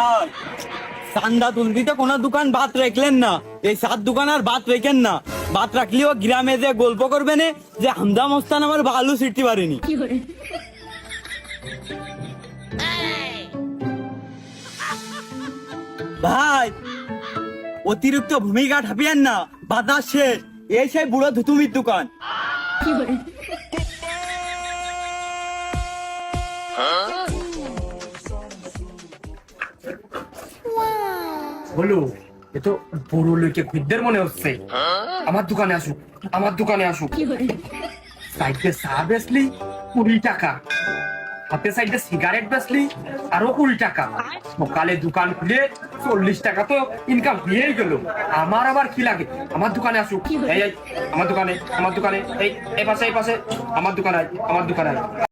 আর চান্দা তুলতে কোনো দোকান বাদ রাখলেন না, এই 7 দোকান আর বাদ রেখেন না। বাদ রাখলেও গ্রামে যে গল্প করবে না যে হামদা মস্তান আমার ভালো সিটতে পারেনি। ভাই অতিরিক্ত ভূমিকা ঠাপিয়েন না, বাতাস শেষ। এই সেই বুড়ো ধুতুমির দোকান। বলো, এ তো বড় লোকে খদ্দের মনে হচ্ছে। আমার দোকানে আসুক, আমার দোকানে আসুক। সাইডে চা বেচলি 20 টাকা, হাতে সাইডে সিগারেট বেচলি আরো 20 টাকা। সকালে দোকান খুলে 40 টাকা তো ইনকাম হয়েই গেল। আমার আবার কি লাগে? আমার দোকানে আসুক। এই আমার দোকানে, আমার দোকানে, এই পাশে, এই পাশে আমার দোকানে, আমার দোকানে।